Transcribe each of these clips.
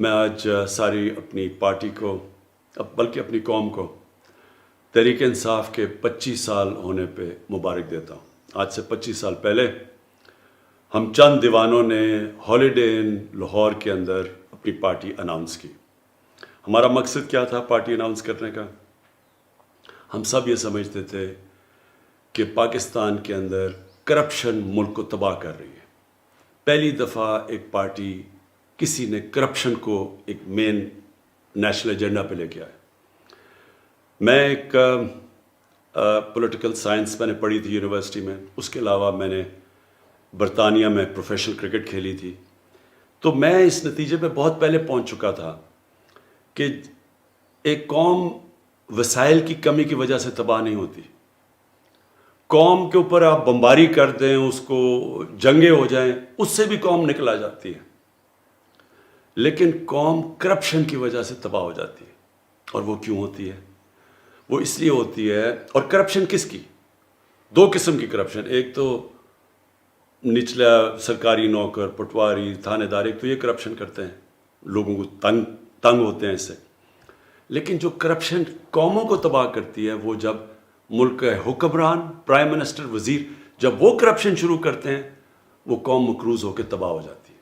میں آج ساری اپنی پارٹی کو بلکہ اپنی قوم کو تحریک انصاف کے 25 سال ہونے پہ مبارک دیتا ہوں۔ آج سے 25 سال پہلے ہم چند دیوانوں نے ہالیڈے ان لاہور کے اندر اپنی پارٹی اناؤنس کی۔ ہمارا مقصد کیا تھا پارٹی اناؤنس کرنے کا؟ ہم سب یہ سمجھتے تھے کہ پاکستان کے اندر کرپشن ملک کو تباہ کر رہی ہے۔ پہلی دفعہ ایک پارٹی کسی نے کرپشن کو ایک مین نیشنل ایجنڈا پہ لے کے آیا۔ میں ایک پولیٹیکل سائنس میں نے پڑھی تھی یونیورسٹی میں، اس کے علاوہ میں نے برطانیہ میں پروفیشنل کرکٹ کھیلی تھی، تو میں اس نتیجے پہ بہت پہلے پہنچ چکا تھا کہ ایک قوم وسائل کی کمی کی وجہ سے تباہ نہیں ہوتی۔ قوم کے اوپر آپ بمباری کر دیں، اس کو جنگیں ہو جائیں، اس سے بھی قوم نکل آ جاتی ہے، لیکن قوم کرپشن کی وجہ سے تباہ ہو جاتی ہے۔ اور وہ کیوں ہوتی ہے؟ وہ اس لیے ہوتی ہے، اور کرپشن کس کی؟ دو قسم کی کرپشن، ایک تو نچلا سرکاری نوکر، پٹواری، تھانے دار، ایک تو یہ کرپشن کرتے ہیں، لوگوں کو تنگ ہوتے ہیں اس سے۔ لیکن جو کرپشن قوموں کو تباہ کرتی ہے، وہ جب ملک کے حکمران، پرائم منسٹر، وزیر جب وہ کرپشن شروع کرتے ہیں، وہ قوم مقروض ہو کے تباہ ہو جاتی ہے۔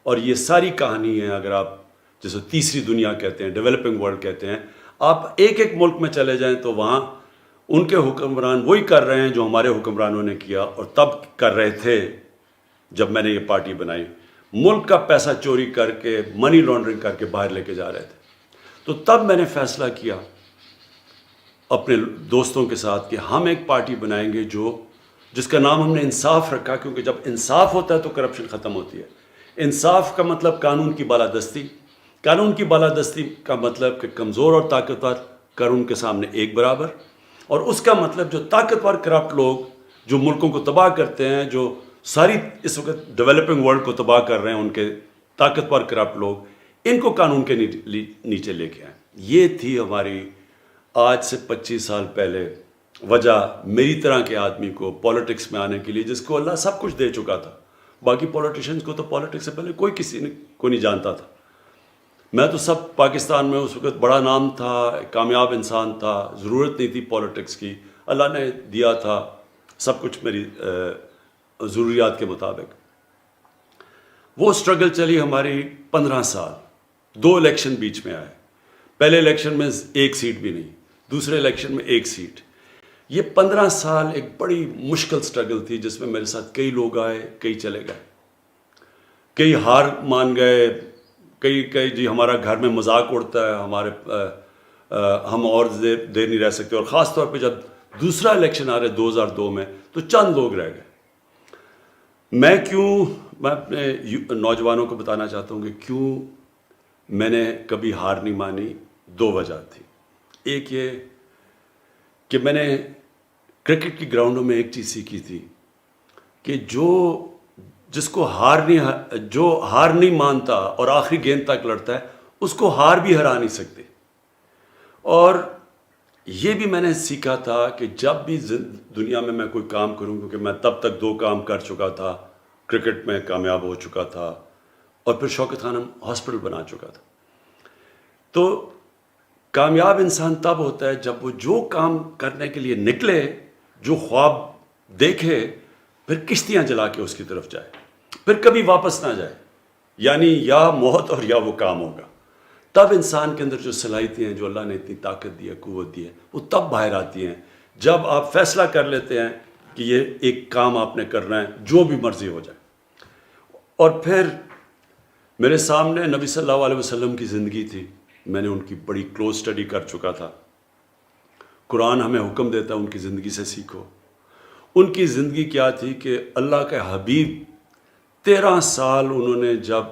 اور یہ ساری کہانی ہے، اگر آپ جیسے تیسری دنیا کہتے ہیں، ڈیولپنگ ورلڈ کہتے ہیں، آپ ایک ایک ملک میں چلے جائیں تو وہاں ان کے حکمران وہی کر رہے ہیں جو ہمارے حکمرانوں نے کیا اور تب کر رہے تھے جب میں نے یہ پارٹی بنائی۔ ملک کا پیسہ چوری کر کے، منی لانڈرنگ کر کے باہر لے کے جا رہے تھے۔ تو تب میں نے فیصلہ کیا اپنے دوستوں کے ساتھ کہ ہم ایک پارٹی بنائیں گے جس کا نام ہم نے انصاف رکھا، کیونکہ جب انصاف ہوتا ہے تو کرپشن ختم ہوتی ہے۔ انصاف کا مطلب قانون کی بالادستی، قانون کی بالادستی کا مطلب کہ کمزور اور طاقتور قانون کے سامنے ایک برابر، اور اس کا مطلب جو طاقتور کرپٹ لوگ جو ملکوں کو تباہ کرتے ہیں، جو ساری اس وقت ڈیولپنگ ورلڈ کو تباہ کر رہے ہیں، ان کے طاقتور کرپٹ لوگ، ان کو قانون کے نیچے لے کے آئیں۔ یہ تھی ہماری آج سے 25 سال پہلے وجہ میری طرح کے آدمی کو پالیٹکس میں آنے کے لیے، جس کو اللہ سب کچھ دے چکا تھا۔ باقی پولیٹیشنز کو تو پالیٹکس سے پہلے کوئی کسی کو نہیں جانتا تھا۔ میں تو سب پاکستان میں اس وقت بڑا نام تھا، کامیاب انسان تھا، ضرورت نہیں تھی پالیٹکس کی، اللہ نے دیا تھا سب کچھ میری ضروریات کے مطابق۔ وہ سٹرگل چلی ہماری 15 سال، 2 الیکشن بیچ میں آئے۔ پہلے الیکشن میں 1 سیٹ بھی نہیں، دوسرے الیکشن میں 1 سیٹ۔ یہ 15 سال ایک بڑی مشکل سٹرگل تھی، جس میں میرے ساتھ کئی لوگ آئے، کئی چلے گئے، کئی ہار مان گئے، کئی جی ہمارا گھر میں مذاق اڑتا ہے، ہم اور دیر نہیں رہ سکتے۔ اور خاص طور پہ جب دوسرا الیکشن آ رہے 2002 میں، تو چند لوگ رہ گئے۔ میں اپنے نوجوانوں کو بتانا چاہتا ہوں کہ کیوں میں نے کبھی ہار نہیں مانی۔ 2 وجہ تھی۔ ایک یہ کہ میں نے کرکٹ کی گراؤنڈوں میں ایک چیز سیکھی تھی کہ جو ہار نہیں مانتا اور آخری گیند تک لڑتا ہے، اس کو ہار بھی ہرا نہیں سکتے۔ اور یہ بھی میں نے سیکھا تھا کہ جب بھی دنیا میں کوئی کام کروں، کیونکہ میں تب تک 2 کام کر چکا تھا، کرکٹ میں کامیاب ہو چکا تھا اور پھر شوکت خانم ہاسپٹل بنا چکا تھا۔ تو کامیاب انسان تب ہوتا ہے جب وہ جو کام کرنے کے لیے نکلے، جو خواب دیکھے، پھر کشتیاں جلا کے اس کی طرف جائے، پھر کبھی واپس نہ جائے، یعنی یا موت اور یا وہ کام ہوگا۔ تب انسان کے اندر جو صلاحیتیں ہیں، جو اللہ نے اتنی طاقت دی ہے، قوت دی ہے، وہ تب باہر آتی ہیں جب آپ فیصلہ کر لیتے ہیں کہ یہ ایک کام آپ نے کرنا ہے، جو بھی مرضی ہو جائے۔ اور پھر میرے سامنے نبی صلی اللہ علیہ وسلم کی زندگی تھی، میں نے ان کی بڑی کلوز اسٹڈی کر چکا تھا۔ قرآن ہمیں حکم دیتا ہے ان کی زندگی سے سیکھو۔ ان کی زندگی کیا تھی کہ اللہ کے حبیب 13 سال انہوں نے جب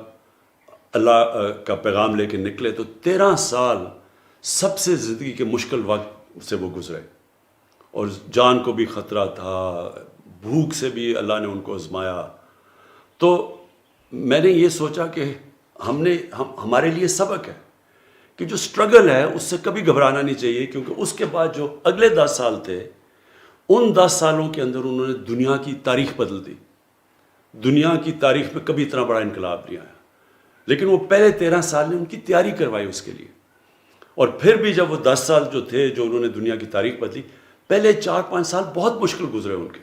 اللہ کا پیغام لے کے نکلے، تو 13 سال سب سے زندگی کے مشکل وقت سے وہ گزرے، اور جان کو بھی خطرہ تھا، بھوک سے بھی اللہ نے ان کو آزمایا۔ تو میں نے یہ سوچا کہ ہمارے لیے سبق ہے کہ جو سٹرگل ہے اس سے کبھی گھبرانا نہیں چاہیے، کیونکہ اس کے بعد جو اگلے 10 سال تھے، ان 10 سالوں کے اندر انہوں نے دنیا کی تاریخ بدل دی۔ دنیا کی تاریخ میں کبھی اتنا بڑا انقلاب نہیں آیا۔ لیکن وہ پہلے 13 سال نے ان کی تیاری کروائی اس کے لیے. اور پھر بھی جب وہ 10 سال جو تھے جو انہوں نے دنیا کی تاریخ بدلی، پہلے 4-5 سال بہت مشکل گزرے ان کے.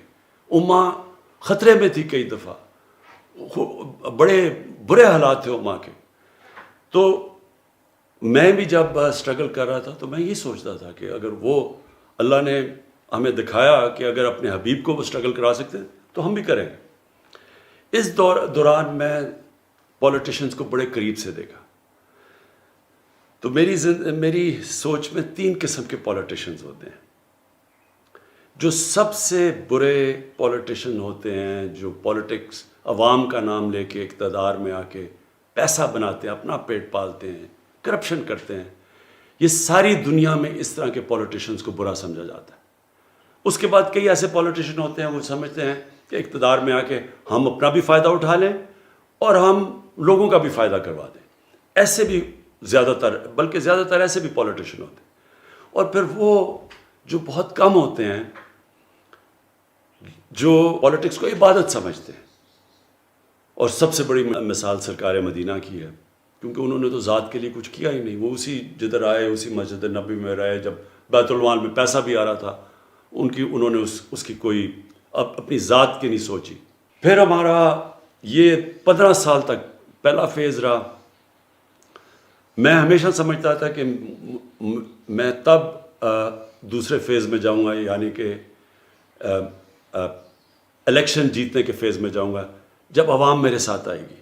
امہ خطرے میں تھی کئی دفعہ، بڑے برے حالات تھے امہ کے. تو میں بھی جب اسٹرگل کر رہا تھا تو میں یہ سوچتا تھا کہ اگر وہ اللہ نے ہمیں دکھایا کہ اگر اپنے حبیب کو وہ اسٹرگل کرا سکتے ہیں تو ہم بھی کریں گے. اس دوران میں پولیٹیشنز کو بڑے قریب سے دیکھا. تو میری سوچ میں 3 قسم کے پولیٹیشنز ہوتے ہیں. جو سب سے برے پولیٹیشن ہوتے ہیں، جو پولیٹکس عوام کا نام لے کے اقتدار میں آ کے پیسہ بناتے ہیں، اپنا پیٹ پالتے ہیں، کرپشن کرتے ہیں. یہ ساری دنیا میں اس طرح کے پولیٹیشنز کو برا سمجھا جاتا ہے. اس کے بعد کئی ایسے پولیٹیشن ہوتے ہیں وہ سمجھتے ہیں کہ اقتدار میں آ کے ہم اپنا بھی فائدہ اٹھا لیں اور ہم لوگوں کا بھی فائدہ کروا دیں. ایسے بھی زیادہ تر ایسے بھی پولیٹیشن ہوتے ہیں. اور پھر وہ جو بہت کم ہوتے ہیں جو پولیٹکس کو عبادت سمجھتے ہیں. اور سب سے بڑی مثال سرکار مدینہ کی ہے، کیونکہ انہوں نے تو ذات کے لیے کچھ کیا ہی نہیں. وہ اسی جدھر آئے اسی مسجد نبی میں رہے، جب بیت المال میں پیسہ بھی آ رہا تھا انہوں نے اس کی کوئی اپنی ذات کی نہیں سوچی. پھر ہمارا یہ 15 سال تک پہلا فیز رہا. میں ہمیشہ سمجھتا تھا کہ میں تب دوسرے فیز میں جاؤں گا، یعنی کہ الیکشن جیتنے کے فیز میں جاؤں گا جب عوام میرے ساتھ آئے گی.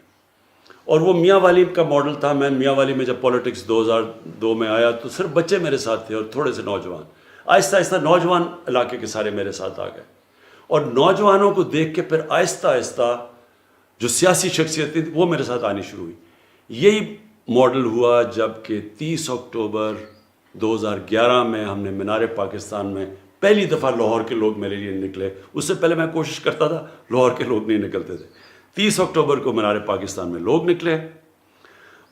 اور وہ میاں والی کا ماڈل تھا. میں میاں والی میں جب پولیٹکس 2002 میں آیا تو صرف بچے میرے ساتھ تھے اور تھوڑے سے نوجوان. آہستہ آہستہ نوجوان علاقے کے سارے میرے ساتھ آ گئے. اور نوجوانوں کو دیکھ کے پھر آہستہ آہستہ جو سیاسی شخصیتیں وہ میرے ساتھ آنی شروع ہوئی. یہی ماڈل ہوا جب کہ 30 اکتوبر 2011 میں ہم نے مینار پاکستان میں پہلی دفعہ لاہور کے لوگ میرے لیے نکلے. اس سے پہلے میں کوشش کرتا تھا، لاہور کے لوگ نہیں نکلتے تھے. 30 اکتوبر کو مینار پاکستان میں لوگ نکلے.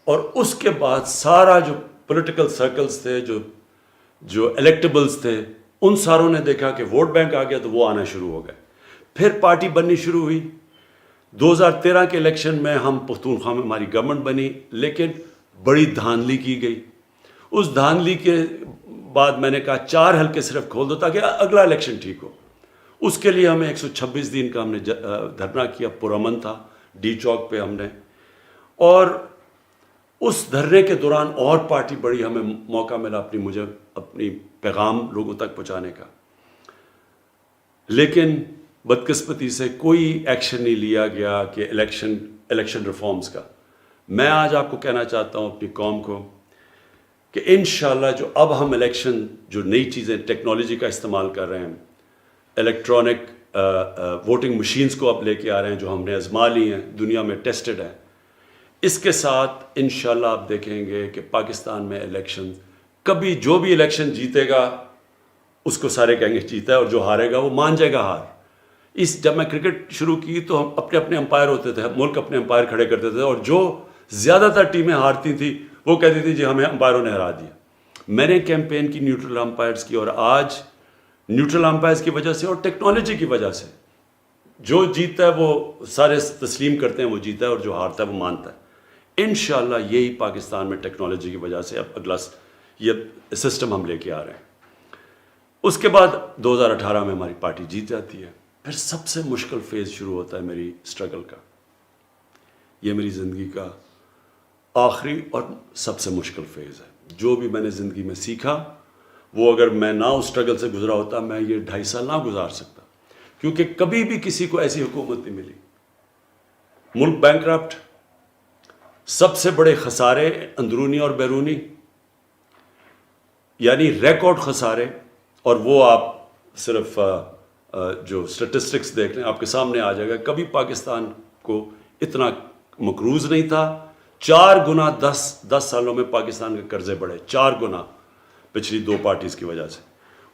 اور اس کے بعد سارا جو پولیٹیکل سرکلز تھے، جو الیکٹیبلز تھے، ان ساروں نے دیکھا کہ ووٹ بینک آ گیا تو وہ آنا شروع ہو گئے. پھر پارٹی بننی شروع ہوئی. 2013 کے الیکشن میں ہم پختونخوا میں ہماری گورنمنٹ بنی، لیکن بڑی دھاندلی کی گئی. اس دھاندلی کے بعد میں نے کہا 4 حلقے صرف کھول دو تاکہ اگلا الیکشن ٹھیک ہو. اس کے لیے ہمیں 126 دن کا ہم نے دھرنا کیا. پرامن تھا ڈی چوک پہ ہم نے. اور اس دھرنے کے دوران اور پارٹی بڑی، ہمیں موقع ملا اپنی پیغام لوگوں تک پہنچانے کا. لیکن بدقسمتی سے کوئی ایکشن نہیں لیا گیا کہ الیکشن ریفارمز کا. میں آج آپ کو کہنا چاہتا ہوں اپنی قوم کو کہ انشاءاللہ جو اب ہم الیکشن، جو نئی چیزیں ٹیکنالوجی کا استعمال کر رہے ہیں، الیکٹرانک ووٹنگ مشینز کو اب لے کے آ رہے ہیں جو ہم نے آزما لی ہیں، دنیا میں ٹیسٹڈ ہیں. اس کے ساتھ انشاءاللہ آپ دیکھیں گے کہ پاکستان میں الیکشن کبھی جو بھی الیکشن جیتے گا اس کو سارے کہیں گے جیتا ہے، اور جو ہارے گا وہ مان جائے گا ہار. جب میں کرکٹ شروع کی تو ہم اپنے امپائر ہوتے تھے، ملک اپنے امپائر کھڑے کرتے تھے، اور جو زیادہ تر ٹیمیں ہارتی تھیں وہ کہتی تھی جی ہمیں امپائروں نے ہرا دیا. میں نے کیمپین کی نیوٹرل امپائرز کی، اور آج نیوٹرل امپائرز کی وجہ سے اور ٹیکنالوجی کی وجہ سے جو جیتا ہے وہ سارے تسلیم کرتے ہیں وہ جیتا ہے، اور جو ہارتا ہے وہ مانتا ہے. انشاءاللہ یہی پاکستان میں ٹیکنالوجی کی وجہ سے اب اگلا یہ سسٹم ہم لے کے آ رہے ہیں. اس کے بعد 2018 میں ہماری پارٹی جیت جاتی ہے. پھر سب سے مشکل فیز شروع ہوتا ہے میری اسٹرگل کا. یہ میری زندگی کا آخری اور سب سے مشکل فیز ہے. جو بھی میں نے زندگی میں سیکھا وہ اگر میں نہ اس اسٹرگل سے گزرا ہوتا میں یہ 2.5 سال نہ گزار سکتا، کیونکہ کبھی بھی کسی کو ایسی حکومت نہیں ملی. ملک بینکرپٹ، سب سے بڑے خسارے اندرونی اور بیرونی، یعنی ریکارڈ خسارے. اور وہ آپ صرف جو اسٹیٹسٹکس دیکھ لیں آپ کے سامنے آ جائے گا. کبھی پاکستان کو اتنا مقروض نہیں تھا. 4 گنا 10 سالوں میں پاکستان کے قرضے بڑھے، 4 گنا پچھلی 2 پارٹیز کی وجہ سے.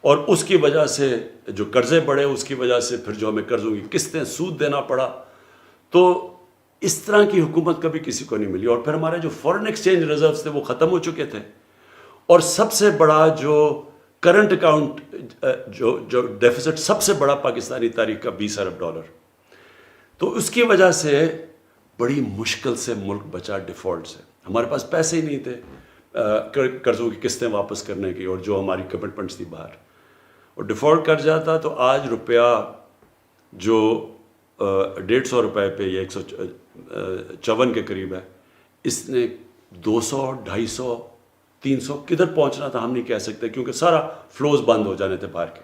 اور اس کی وجہ سے جو قرضے بڑھے، اس کی وجہ سے پھر جو ہمیں قرضوں کی قسطیں سود دینا پڑا. تو اس طرح کی حکومت کبھی کسی کو نہیں ملی. اور پھر ہمارے جو فورن ایکسچینج ریزروز تھے وہ ختم ہو چکے تھے. اور سب سے بڑا جو کرنٹ اکاؤنٹ جو ڈیفیسٹ سب سے بڑا پاکستانی تاریخ کا $20 ارب. تو اس کی وجہ سے بڑی مشکل سے ملک بچا ڈیفالٹ سے. ہمارے پاس پیسے ہی نہیں تھے قرضوں کی قسطیں واپس کرنے کی اور جو ہماری کمٹمنٹس تھی باہر, اور ڈیفالٹ کر جاتا تو آج روپیہ جو 150 روپے پہ یا 154 کے قریب ہے, اس نے 200 250 300 کدھر پہنچنا تھا ہم نہیں کہہ سکتے, کیونکہ سارا فلوز بند ہو جانے تھے باہر کے.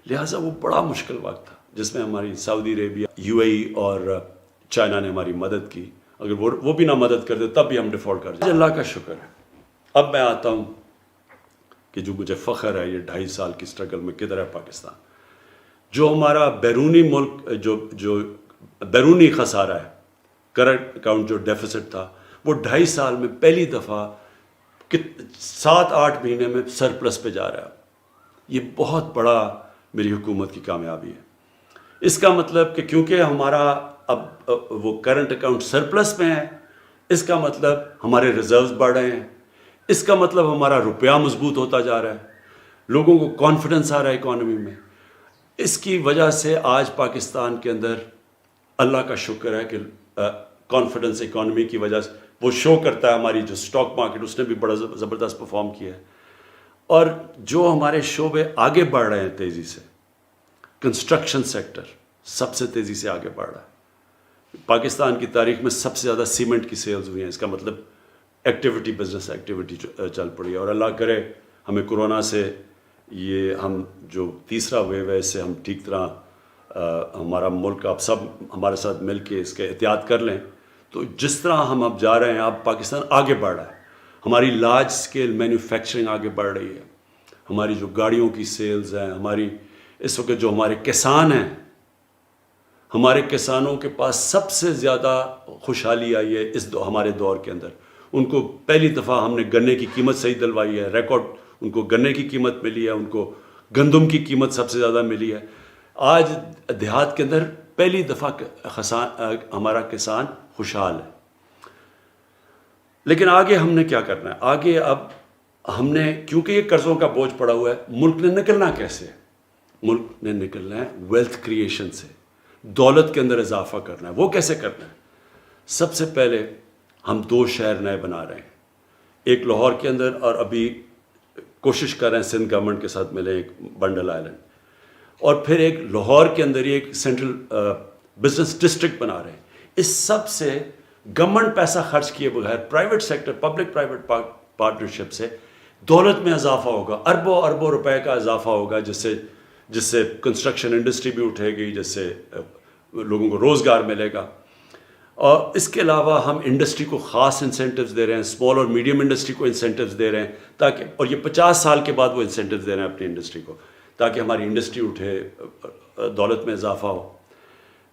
لہٰذا وہ بڑا مشکل وقت تھا جس میں ہماری سعودی عربیہ, UAE اور چائنا نے ہماری مدد کی. اگر وہ بھی نہ مدد کرتے تب بھی ہم ڈیفالٹ کر جائیں. اللہ کا شکر ہے. اب میں آتا ہوں کہ جو مجھے فخر ہے یہ 2.5 سال کی سٹرگل میں کدھر ہے پاکستان. جو ہمارا بیرونی ملک جو بیرونی خسارہ ہے, کرنٹ اکاؤنٹ جو ڈیفیسٹ تھا, وہ 2.5 سال میں پہلی دفعہ 7-8 مہینے میں سرپلس پہ جا رہا ہے. یہ بہت بڑا میری حکومت کی کامیابی ہے. اس کا مطلب کہ کیونکہ ہمارا اب وہ کرنٹ اکاؤنٹ سرپلس میں ہے, اس کا مطلب ہمارے ریزروز بڑھ رہے ہیں, اس کا مطلب ہمارا روپیہ مضبوط ہوتا جا رہا ہے, لوگوں کو کانفیڈنس آ رہا ہے اکانومی میں. اس کی وجہ سے آج پاکستان کے اندر اللہ کا شکر ہے کہ کانفیڈنس اکانومی کی وجہ سے وہ شو کرتا ہے. ہماری جو سٹاک مارکیٹ اس نے بھی بڑا زبردست پرفارم کیا ہے, اور جو ہمارے شعبے آگے بڑھ رہے ہیں تیزی سے, کنسٹرکشن سیکٹر سب سے تیزی سے آگے بڑھ رہا ہے. پاکستان کی تاریخ میں سب سے زیادہ سیمنٹ کی سیلز ہوئی ہیں. اس کا مطلب ایکٹیویٹی, بزنس ایکٹیویٹی چل پڑی ہے. اور اللہ کرے ہمیں کورونا سے یہ ہم جو تیسرا ویو ہے اس سے ہم ٹھیک طرح ہمارا ملک آپ سب ہمارے ساتھ مل کے اس کے احتیاط کر لیں. تو جس طرح ہم اب جا رہے ہیں, اب پاکستان آگے بڑھ رہا ہے. ہماری لارج اسکیل مینوفیکچرنگ آگے بڑھ رہی ہے. ہماری جو گاڑیوں کی سیلز ہیں, ہماری اس وقت جو ہمارے کسان ہیں, ہمارے کسانوں کے پاس سب سے زیادہ خوشحالی آئی ہے ہمارے دور کے اندر. ان کو پہلی دفعہ ہم نے گنے کی قیمت صحیح دلوائی ہے, ریکارڈ ان کو گنے کی قیمت ملی ہے, ان کو گندم کی قیمت سب سے زیادہ ملی ہے. آج دیہات کے اندر پہلی دفعہ ہمارا کسان خوشحال ہے. لیکن آگے ہم نے کیا کرنا ہے؟ آگے اب ہم نے, کیونکہ یہ قرضوں کا بوجھ پڑا ہوا ہے, ملک نے نکلنا کیسے؟ ملک نے نکلنا ہے ویلتھ کریشن سے, دولت کے اندر اضافہ کرنا ہے. وہ کیسے کرنا ہے؟ سب سے پہلے ہم 2 شہر نئے بنا رہے ہیں, ایک لاہور کے اندر, اور ابھی کوشش کر رہے ہیں سندھ گورنمنٹ کے ساتھ ملے ایک بنڈل آئلینڈ, اور پھر ایک لاہور کے اندر ہی ایک سینٹرل بزنس ڈسٹرکٹ بنا رہے ہیں. اس سب سے گورنمنٹ پیسہ خرچ کیے بغیر private sector, public private partnership سے دولت میں اضافہ ہوگا, اربوں اربوں روپے کا اضافہ ہوگا, جس سے کنسٹرکشن انڈسٹری بھی اٹھے گی, جس سے لوگوں کو روزگار ملے گا. اور اس کے علاوہ ہم انڈسٹری کو خاص انسینٹیوز دے رہے ہیں, اسمال اور میڈیم انڈسٹری کو انسینٹیوز دے رہے ہیں تاکہ, اور یہ 50 سال کے بعد وہ انسینٹیوز دے رہے ہیں اپنی انڈسٹری کو, تاکہ ہماری انڈسٹری اٹھے, دولت میں اضافہ ہو.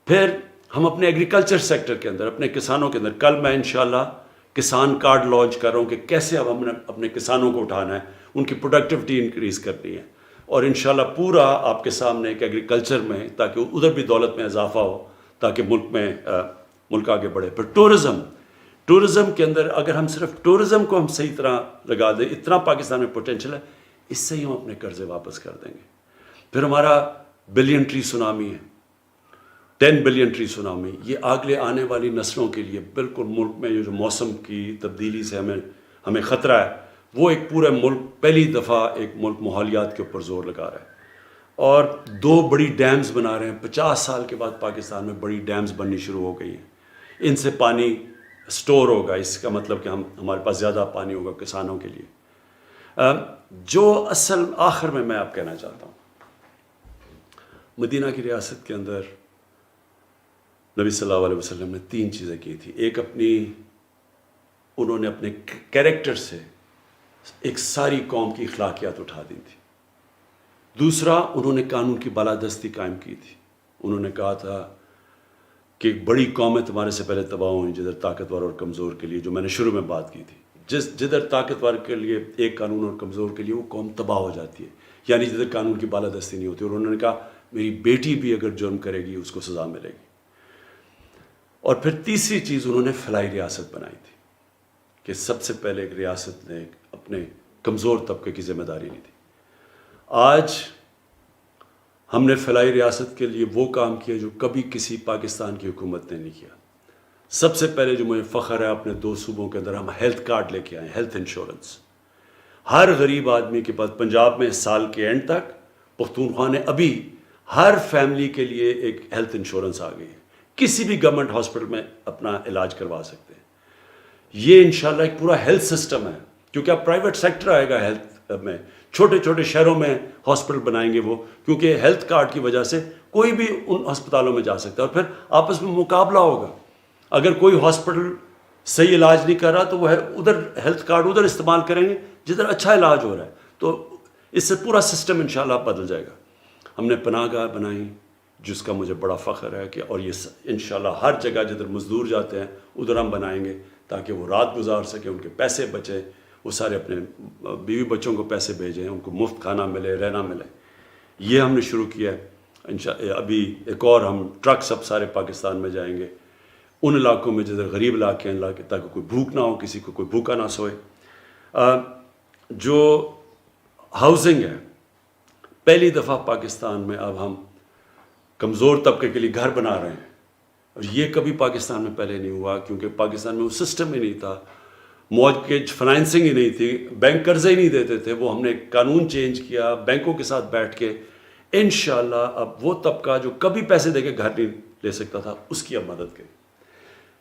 پھر ہم اپنے ایگریکلچر سیکٹر کے اندر, اپنے کسانوں کے اندر, کل میں انشاءاللہ کسان کارڈ لانچ کر رہا ہوں کہ کیسے اب ہم نے اپنے کسانوں کو اٹھانا ہے, ان کی پروڈکٹیوٹی انکریز کرنی ہے, اور انشاءاللہ پورا آپ کے سامنے ایک ایگریکلچر میں, تاکہ ادھر بھی دولت میں اضافہ ہو, تاکہ ملک آگے بڑھے. پھر ٹورزم کے اندر اگر ہم صرف ٹورزم کو ہم صحیح طرح لگا دیں, اتنا پاکستان میں پوٹینشیل ہے, اس سے ہی ہم اپنے قرضے واپس کر دیں گے. پھر ہمارا بلین ٹری سونامی ہے, 10 بلین ٹری سونامی, یہ اگلے آنے والی نسلوں کے لیے بالکل ملک میں یہ جو موسم کی تبدیلی سے ہمیں خطرہ ہے, وہ ایک پورا ملک پہلی دفعہ ایک ملک ماحولیات کے اوپر زور لگا رہا ہے. اور 2 بڑی ڈیمز بنا رہے ہیں. 50 سال کے بعد پاکستان میں بڑی ڈیمز بننی شروع ہو گئی ہیں. ان سے پانی سٹور ہوگا, اس کا مطلب کہ ہمارے پاس زیادہ پانی ہوگا کسانوں کے لیے. جو اصل آخر میں آپ کہنا چاہتا ہوں, مدینہ کی ریاست کے اندر نبی صلی اللہ علیہ وسلم نے 3 چیزیں کی تھی. ایک انہوں نے اپنے کیریکٹر سے ایک ساری قوم کی اخلاقیات اٹھا دی تھی. دوسرا, انہوں نے قانون کی بالادستی قائم کی تھی. انہوں نے کہا تھا کہ ایک بڑی قومیں تمہارے سے پہلے تباہ ہوئیں, جدھر طاقتور اور کمزور کے لیے, جو میں نے شروع میں بات کی تھی, جدھر طاقتور کے لیے ایک قانون اور کمزور کے لیے وہ قوم تباہ ہو جاتی ہے, یعنی جدھر قانون کی بالادستی نہیں ہوتی. اور انہوں نے کہا میری بیٹی بھی اگر جرم کرے گی اس کو سزا ملے گی. اور پھر تیسری چیز, انہوں نے فلاحی ریاست بنائی تھی کہ سب سے پہلے ایک ریاست نے اپنے کمزور طبقے کی ذمہ داری لی تھی. آج ہم نے فلاحی ریاست کے لیے وہ کام کیا جو کبھی کسی پاکستان کی حکومت نے نہیں کیا. سب سے پہلے جو مجھے فخر ہے اپنے 2 صوبوں کے اندر، ہم ہیلتھ کارڈ لے کے آئے، ہیلتھ انشورنس. ہر غریب آدمی کے پاس پنجاب میں اس سال کے اینڈ تک پختونخوا نے ابھی ہر فیملی کے لیے ایک ہیلتھ انشورنس آ گئی ہے. کسی بھی گورنمنٹ ہاسپٹل میں اپنا علاج کروا سکتے ہیں. یہ انشاءاللہ ایک پورا ہیلتھ سسٹم ہے، کیونکہ اب پرائیویٹ سیکٹر آئے گا ہیلتھ میں. چھوٹے چھوٹے شہروں میں ہاسپٹل بنائیں گے وہ، کیونکہ ہیلتھ کارڈ کی وجہ سے کوئی بھی ان ہسپتالوں میں جا سکتا ہے، اور پھر آپس میں مقابلہ ہوگا. اگر کوئی ہاسپٹل صحیح علاج نہیں کر رہا تو وہ ادھر ہیلتھ کارڈ ادھر استعمال کریں گے جدھر اچھا علاج ہو رہا ہے. تو اس سے پورا سسٹم انشاءاللہ بدل جائے گا. ہم نے پناہ گاہ بنائی جس کا مجھے بڑا فخر ہے کہ، اور یہ انشاءاللہ ہر جگہ جدھر مزدور جاتے ہیں ادھر ہم بنائیں گے تاکہ وہ رات گزار سکیں، ان کے پیسے بچیں، وہ سارے اپنے بیوی بچوں کو پیسے بھیجیں، ان کو مفت کھانا ملے، رہنا ملے. یہ ہم نے شروع کیا ہے. ابھی ایک اور ہم ٹرک سب سارے پاکستان میں جائیں گے ان علاقوں میں جدھر غریب علاقے ہیں، تاکہ کوئی بھوک نہ ہو، کسی کو کوئی بھوکا نہ سوئے. جو ہاؤسنگ ہے، پہلی دفعہ پاکستان میں اب ہم کمزور طبقے کے لیے گھر بنا رہے ہیں، اور یہ کبھی پاکستان میں پہلے نہیں ہوا، کیونکہ پاکستان میں وہ سسٹم ہی نہیں تھا، مورگیج فائنینسنگ ہی نہیں تھی، بینک قرضے ہی نہیں دیتے تھے. وہ ہم نے قانون چینج کیا بینکوں کے ساتھ بیٹھ کے. انشاءاللہ اب وہ طبقہ جو کبھی پیسے دے کے گھر نہیں لے سکتا تھا، اس کی اب مدد کریں.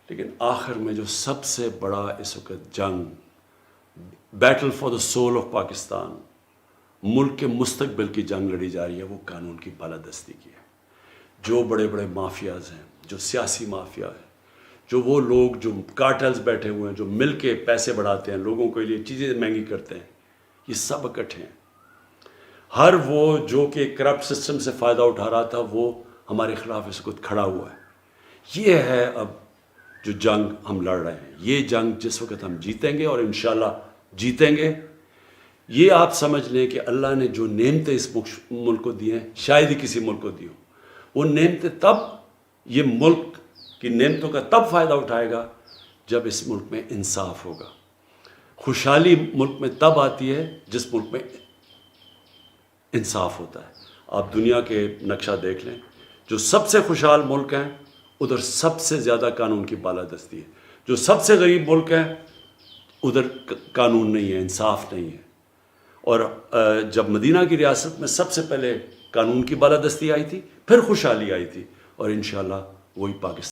لیکن آخر میں جو سب سے بڑا اس وقت جنگ، battle for the soul of Pakistan, ملک کے مستقبل کی جنگ لڑی جا رہی ہے، وہ قانون کی بالادستی کی ہے. جو بڑے بڑے مافیاز ہیں، جو سیاسی مافیا ہے، جو وہ لوگ جو کارٹلز بیٹھے ہوئے ہیں، جو مل کے پیسے بڑھاتے ہیں، لوگوں کے لیے چیزیں مہنگی کرتے ہیں، یہ سب اکٹھے ہیں. ہر وہ جو کہ کرپٹ سسٹم سے فائدہ اٹھا رہا تھا، وہ ہمارے خلاف اس وقت کھڑا ہوا ہے. یہ ہے اب جو جنگ ہم لڑ رہے ہیں. یہ جنگ جس وقت ہم جیتیں گے، اور انشاءاللہ جیتیں گے. یہ آپ سمجھ لیں کہ اللہ نے جو نعمتیں اس ملک کو دی ہیں، شاید ہی کسی ملک کو دی ہوں. وہ نعمتیں تب، یہ ملک کی نعمتوں کا تب فائدہ اٹھائے گا جب اس ملک میں انصاف ہوگا. خوشحالی ملک میں تب آتی ہے جس ملک میں انصاف ہوتا ہے. آپ دنیا کے نقشہ دیکھ لیں، جو سب سے خوشحال ملک ہیں ادھر سب سے زیادہ قانون کی بالادستی ہے. جو سب سے غریب ملک ہیں ادھر قانون نہیں ہے، انصاف نہیں ہے. اور جب مدینہ کی ریاست میں سب سے پہلے قانون کی بالادستی آئی تھی، پھر خوشحالی آئی تھی، اور انشاءاللہ وہی پاکستان